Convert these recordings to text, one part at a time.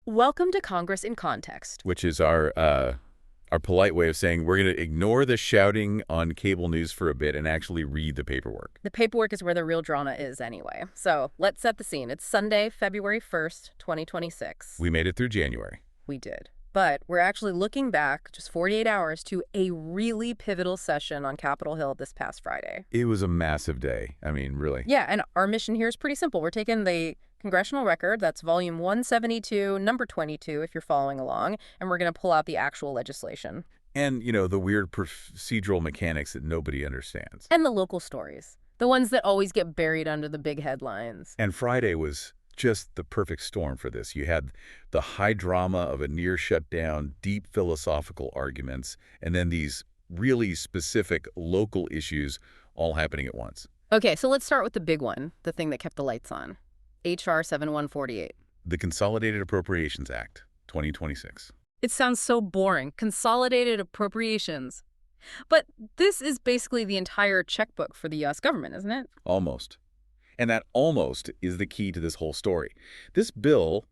Welcome to Congress in Context. Which is our polite way of saying we're going to ignore the shouting on cable news for a bit and actually read the paperwork. The paperwork is where the real drama is anyway. So let's set the scene. It's Sunday, February 1st, 2026. We made it through January. We did. But we're actually looking back just 48 hours to a really pivotal session on Capitol Hill this past Friday. It was a massive day. I mean, really. Yeah, and our mission here is pretty simple. We're taking the congressional record, that's volume 172, number 22, if you're following along, and we're going to pull out the actual legislation. And, the weird procedural mechanics that nobody understands. And the local stories, the ones that always get buried under the big headlines. And Friday was just the perfect storm for this. You had the high drama of a near shutdown, deep philosophical arguments, and then these really specific local issues all happening at once. Okay, so let's start with the big one, the thing that kept the lights on. H.R. 7148. The Consolidated Appropriations Act, 2026. It sounds so boring. Consolidated Appropriations. But this is basically the entire checkbook for the U.S. government, isn't it? Almost. And that almost is the key to this whole story. This bill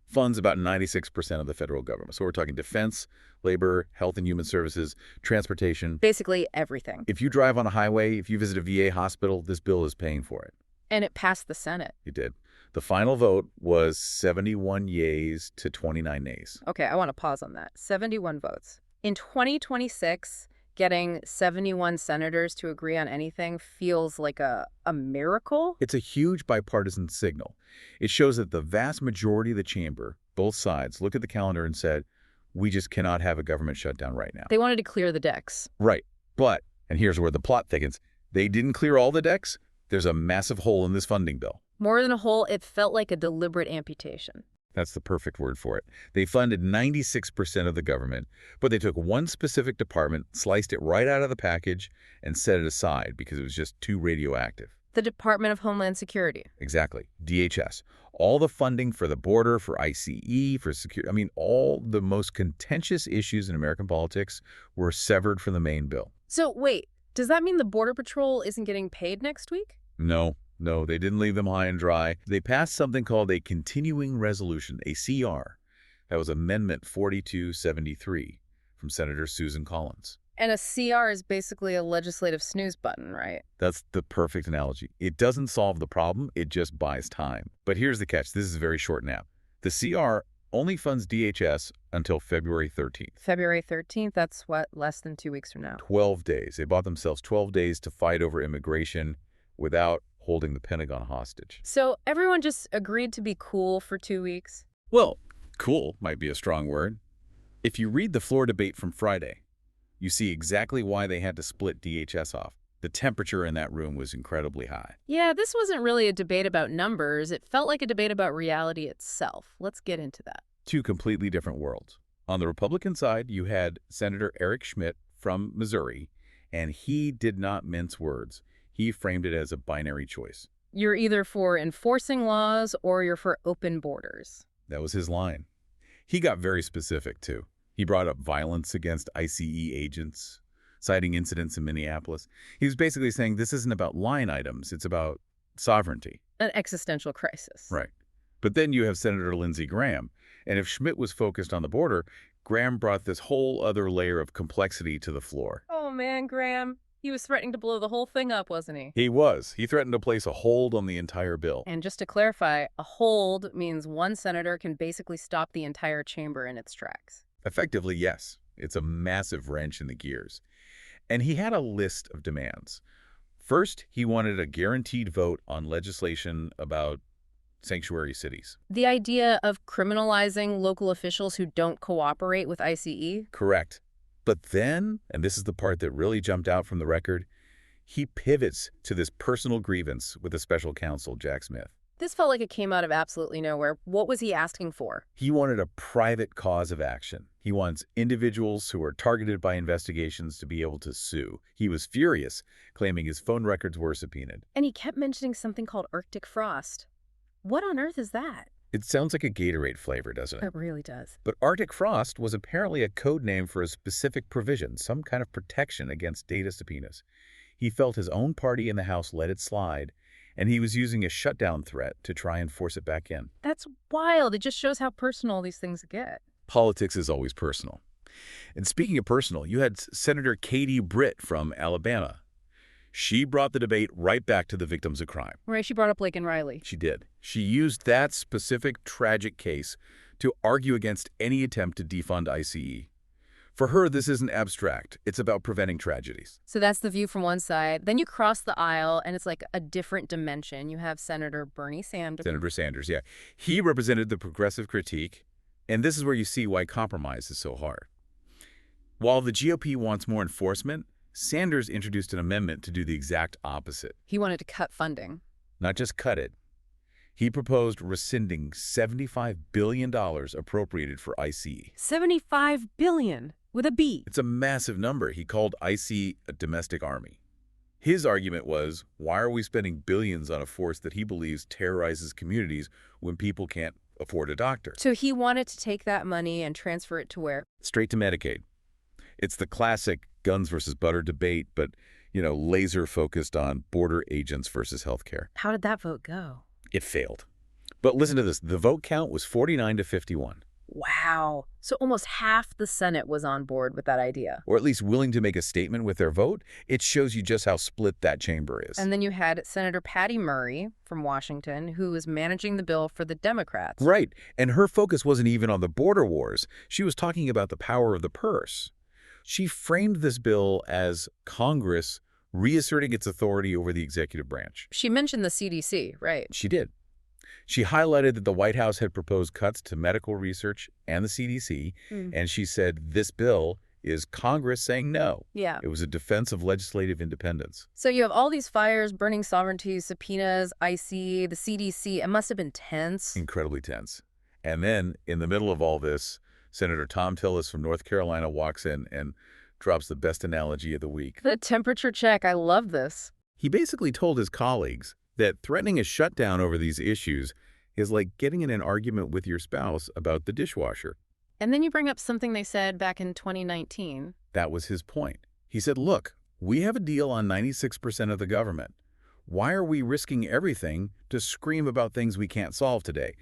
funds about 96% of the federal government. So we're talking defense, labor, health and human services, transportation. Basically everything. If you drive on a highway, if you visit a VA hospital, this bill is paying for it. And it passed the Senate. It did. The final vote was 71 yeas to 29 nays. Okay, I want to pause on that. 71 votes. In 2026, getting 71 senators to agree on anything feels like a miracle. It's a huge bipartisan signal. It shows that the vast majority of the chamber, both sides, looked at the calendar and said, we just cannot have a government shutdown right now. They wanted to clear the decks. Right. But, and here's where the plot thickens, they didn't clear all the decks. There's a massive hole in this funding bill. More than a hole, it felt like a deliberate amputation. That's the perfect word for it. They funded 96% of the government, but they took one specific department, sliced it right out of the package, and set it aside because it was just too radioactive. The Department of Homeland Security. Exactly. DHS. All the funding for the border, for ICE, for security, all the most contentious issues in American politics were severed from the main bill. So wait, does that mean the Border Patrol isn't getting paid next week? No, they didn't leave them high and dry. They passed something called a continuing resolution, a CR. That was Amendment 4273 from Senator Susan Collins. And a CR is basically a legislative snooze button, right? That's the perfect analogy. It doesn't solve the problem, it just buys time. But here's the catch. This is a very short nap. The CR only funds DHS until February 13th. February 13th, that's what, less than 2 weeks from now? 12 days. They bought themselves 12 days to fight over immigration without holding the Pentagon hostage. So everyone just agreed to be cool for 2 weeks? Well, cool might be a strong word. If you read the floor debate from Friday, you see exactly why they had to split DHS off. The temperature in that room was incredibly high. Yeah, this wasn't really a debate about numbers. It felt like a debate about reality itself. Let's get into that. Two completely different worlds. On the Republican side, you had Senator Eric Schmitt from Missouri, and he did not mince words. He framed it as a binary choice. You're either for enforcing laws or you're for open borders. That was his line. He got very specific, too. He brought up violence against ICE agents, citing incidents in Minneapolis. He was basically saying this isn't about line items, it's about sovereignty. An existential crisis. Right. But then you have Senator Lindsey Graham. And if Schmitt was focused on the border, Graham brought this whole other layer of complexity to the floor. Oh, man, Graham. He was threatening to blow the whole thing up, wasn't he? He was. He threatened to place a hold on the entire bill. And just to clarify, a hold means one senator can basically stop the entire chamber in its tracks. Effectively, yes. It's a massive wrench in the gears. And he had a list of demands. First, he wanted a guaranteed vote on legislation about sanctuary cities. The idea of criminalizing local officials who don't cooperate with ICE? Correct. But then, and this is the part that really jumped out from the record, he pivots to this personal grievance with the special counsel, Jack Smith. This felt like it came out of absolutely nowhere. What was he asking for? He wanted a private cause of action. He wants individuals who are targeted by investigations to be able to sue. He was furious, claiming his phone records were subpoenaed. And he kept mentioning something called Arctic frost. What on earth is that? It sounds like a Gatorade flavor, doesn't it? It really does. But Arctic frost was apparently a code name for a specific provision, some kind of protection against data subpoenas. He felt his own party in the House let it slide, and he was using a shutdown threat to try and force it back in. That's wild. It just shows how personal these things get. Politics is always personal. And speaking of personal, you had Senator Katie Britt from Alabama. She brought the debate right back to the victims of crime. Right, she brought up Laken Riley. She did. She used that specific tragic case to argue against any attempt to defund ICE. For her, this isn't abstract. It's about preventing tragedies. So that's the view from one side. Then you cross the aisle, and it's like a different dimension. You have Senator Bernie Sanders. Senator Sanders, yeah. He represented the progressive critique, and this is where you see why compromise is so hard. While the GOP wants more enforcement, Sanders introduced an amendment to do the exact opposite. He wanted to cut funding. Not just cut it. He proposed rescinding $75 billion appropriated for ICE. $75 billion with a B. It's a massive number. He called ICE a domestic army. His argument was, why are we spending billions on a force that he believes terrorizes communities when people can't afford a doctor? So he wanted to take that money and transfer it to where? Straight to Medicaid. It's the classic guns versus butter debate, but, laser focused on border agents versus healthcare. How did that vote go? It failed. But listen to this. The vote count was 49 to 51. Wow. So almost half the Senate was on board with that idea. Or at least willing to make a statement with their vote. It shows you just how split that chamber is. And then you had Senator Patty Murray from Washington, who was managing the bill for the Democrats. Right. And her focus wasn't even on the border wars. She was talking about the power of the purse. She framed this bill as Congress reasserting its authority over the executive branch. She mentioned the CDC, right? She did. She highlighted that the White House had proposed cuts to medical research and the CDC, and she said this bill is Congress saying no. Yeah. It was a defense of legislative independence. So you have all these fires, burning sovereignty, subpoenas, IC, the CDC. It must have been tense. Incredibly tense. And then, in the middle of all this, Senator Tom Tillis from North Carolina walks in and drops the best analogy of the week. The temperature check. I love this. He basically told his colleagues that threatening a shutdown over these issues is like getting in an argument with your spouse about the dishwasher. And then you bring up something they said back in 2019. That was his point. He said, look, we have a deal on 96% of the government. Why are we risking everything to scream about things we can't solve today?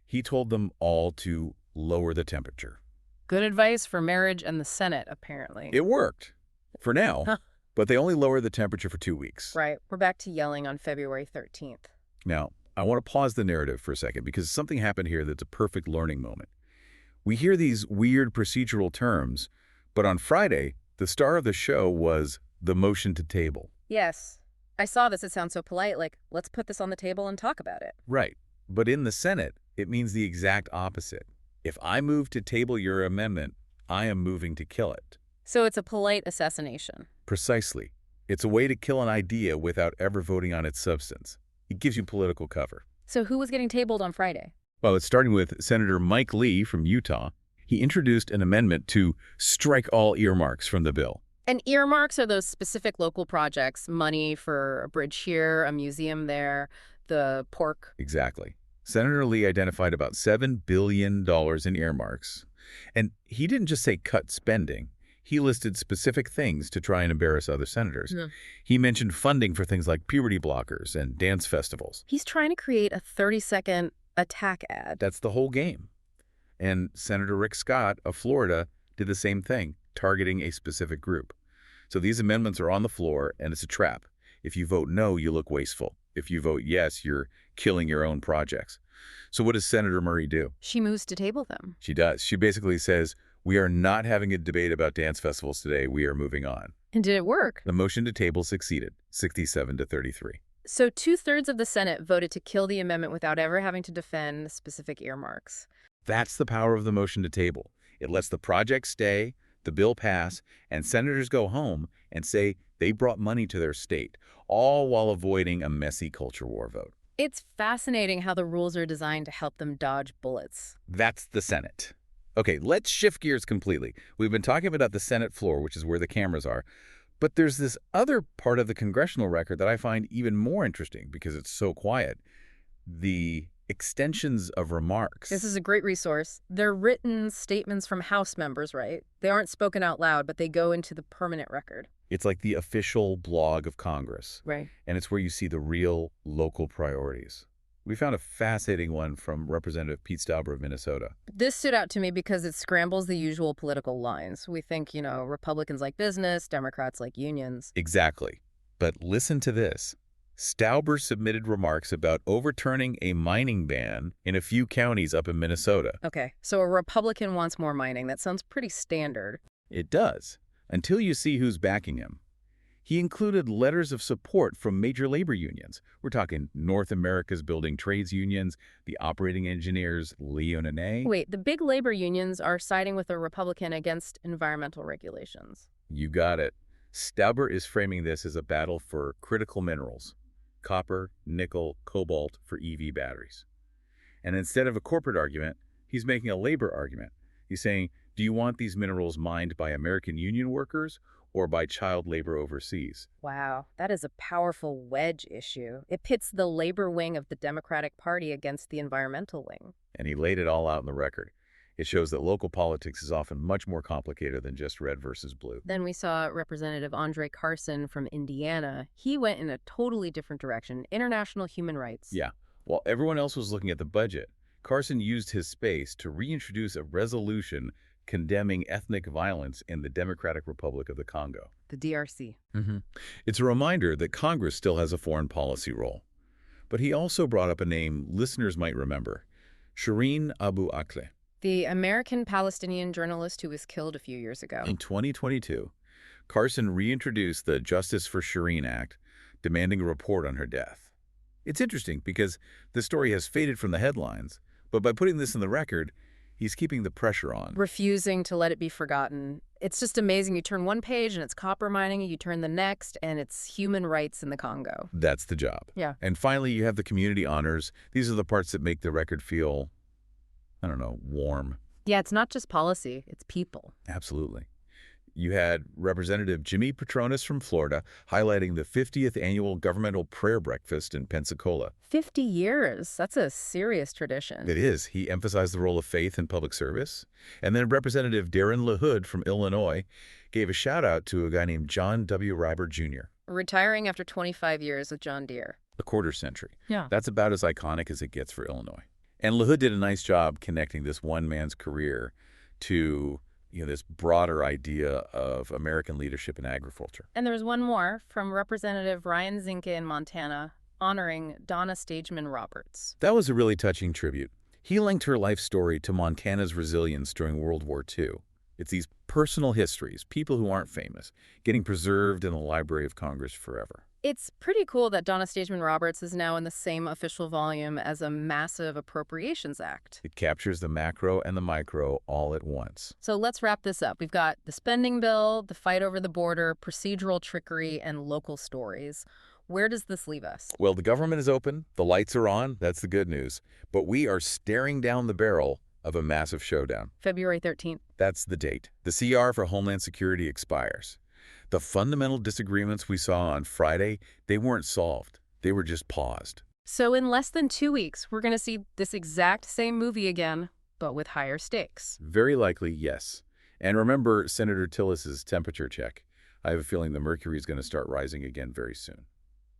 He told them all to lower the temperature. Good advice for marriage and the Senate, apparently. It worked. For now. But they only lowered the temperature for 2 weeks. Right. We're back to yelling on February 13th. Now, I want to pause the narrative for a second because something happened here that's a perfect learning moment. We hear these weird procedural terms, but on Friday, the star of the show was the motion to table. Yes. I saw this. It sounds so polite, like, let's put this on the table and talk about it. Right. But in the Senate, it means the exact opposite. If I move to table your amendment, I am moving to kill it. So it's a polite assassination. Precisely. It's a way to kill an idea without ever voting on its substance. It gives you political cover. So who was getting tabled on Friday? Well, it's starting with Senator Mike Lee from Utah. He introduced an amendment to strike all earmarks from the bill. And earmarks are those specific local projects, money for a bridge here, a museum there, the pork. Exactly. Senator Lee identified about $7 billion in earmarks. And he didn't just say cut spending. He listed specific things to try and embarrass other senators. He mentioned funding for things like puberty blockers and dance festivals. He's trying to create a 30-second attack ad. That's the whole game. And Senator Rick Scott of Florida did the same thing, targeting a specific group. So these amendments are on the floor, and it's a trap. If you vote no, you look wasteful. If you vote yes, you're killing your own projects. So what does Senator Murray do? She moves to table them. She does. She basically says, we are not having a debate about dance festivals today. We are moving on. And did it work? The motion to table succeeded, 67 to 33. So 2/3 of the Senate voted to kill the amendment without ever having to defend specific earmarks. That's the power of the motion to table. It lets the project stay, the bill pass, and senators go home and say they brought money to their state, all while avoiding a messy culture war vote. It's fascinating how the rules are designed to help them dodge bullets. That's the Senate. Okay, let's shift gears completely. We've been talking about the Senate floor, which is where the cameras are. But there's this other part of the congressional record that I find even more interesting because it's so quiet. The extensions of remarks. This is a great resource. They're written statements from House members, right? They aren't spoken out loud, but they go into the permanent record. It's like the official blog of Congress. Right. And it's where you see the real local priorities. We found a fascinating one from Representative Pete Stauber of Minnesota. This stood out to me because it scrambles the usual political lines. We think, Republicans like business, Democrats like unions. Exactly. But listen to this. Stauber submitted remarks about overturning a mining ban in a few counties up in Minnesota. Okay, so a Republican wants more mining. That sounds pretty standard. It does, until you see who's backing him. He included letters of support from major labor unions. We're talking North America's building trades unions, the operating engineers, Leon and A. Wait, the big labor unions are siding with a Republican against environmental regulations. You got it. Stauber is framing this as a battle for critical minerals, copper, nickel, cobalt for EV batteries. And instead of a corporate argument, he's making a labor argument. He's saying, do you want these minerals mined by American union workers or by child labor overseas? Wow, that is a powerful wedge issue. It pits the labor wing of the Democratic Party against the environmental wing. And he laid it all out in the record. It shows that local politics is often much more complicated than just red versus blue. Then we saw Representative Andre Carson from Indiana. He went in a totally different direction, international human rights. Yeah. While everyone else was looking at the budget, Carson used his space to reintroduce a resolution condemning ethnic violence in the Democratic Republic of the Congo. The DRC. It's a reminder that Congress still has a foreign policy role. But he also brought up a name listeners might remember, Shireen Abu Akleh. The American-Palestinian journalist who was killed a few years ago. In 2022, Carson reintroduced the Justice for Shireen Act, demanding a report on her death. It's interesting because the story has faded from the headlines, but by putting this in the record, he's keeping the pressure on. Refusing to let it be forgotten. It's just amazing. You turn one page and it's copper mining, you turn the next and it's human rights in the Congo. That's the job. Yeah. And finally, you have the community honors. These are the parts that make the record feel, I don't know, warm. Yeah, it's not just policy, it's people. Absolutely. You had Representative Jimmy Patronis from Florida highlighting the 50th annual governmental prayer breakfast in Pensacola. 50 years. That's a serious tradition. It is. He emphasized the role of faith in public service. And then Representative Darren LaHood from Illinois gave a shout out to a guy named John W. Reiber Jr. Retiring after 25 years with John Deere. A quarter century. Yeah. That's about as iconic as it gets for Illinois. And LaHood did a nice job connecting this one man's career to this broader idea of American leadership in agriculture. And there was one more from Representative Ryan Zinke in Montana, honoring Donna Stageman Roberts. That was a really touching tribute. He linked her life story to Montana's resilience during World War II. It's these personal histories, people who aren't famous, getting preserved in the Library of Congress forever. It's pretty cool that Donna Stageman Roberts is now in the same official volume as a massive Appropriations Act. It captures the macro and the micro all at once. So let's wrap this up. We've got the spending bill, the fight over the border, procedural trickery, and local stories. Where does this leave us? Well, the government is open, the lights are on, that's the good news. But we are staring down the barrel of a massive showdown. February 13th. That's the date. The CR for Homeland Security expires. The fundamental disagreements we saw on Friday, they weren't solved. They were just paused. So in less than 2 weeks, we're going to see this exact same movie again, but with higher stakes. Very likely, yes. And remember Senator Tillis's temperature check. I have a feeling the mercury is going to start rising again very soon.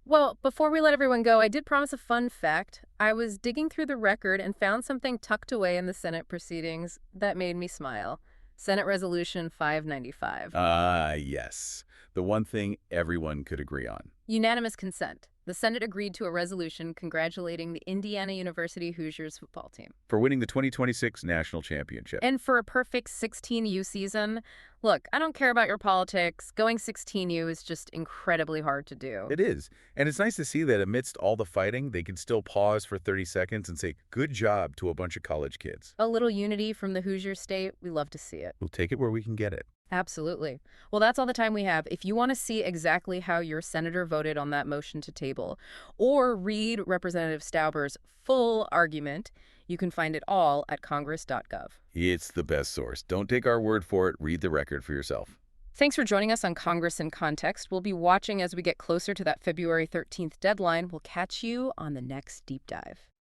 Well, before we let everyone go, I did promise a fun fact. I was digging through the record and found something tucked away in the Senate proceedings that made me smile. Senate Resolution 595. Yes. The one thing everyone could agree on. Unanimous consent. The Senate agreed to a resolution congratulating the Indiana University Hoosiers football team for winning the 2026 national championship. And for a perfect 16U season. Look, I don't care about your politics. Going 16U is just incredibly hard to do. It is. And it's nice to see that amidst all the fighting, they can still pause for 30 seconds and say, good job to a bunch of college kids. A little unity from the Hoosier state. We love to see it. We'll take it where we can get it. Absolutely. Well, that's all the time we have. If you want to see exactly how your senator voted on that motion to table, or read Representative Stauber's full argument, you can find it all at congress.gov. It's the best source. Don't take our word for it. Read the record for yourself. Thanks for joining us on Congress in Context. We'll be watching as we get closer to that February 13th deadline. We'll catch you on the next deep dive.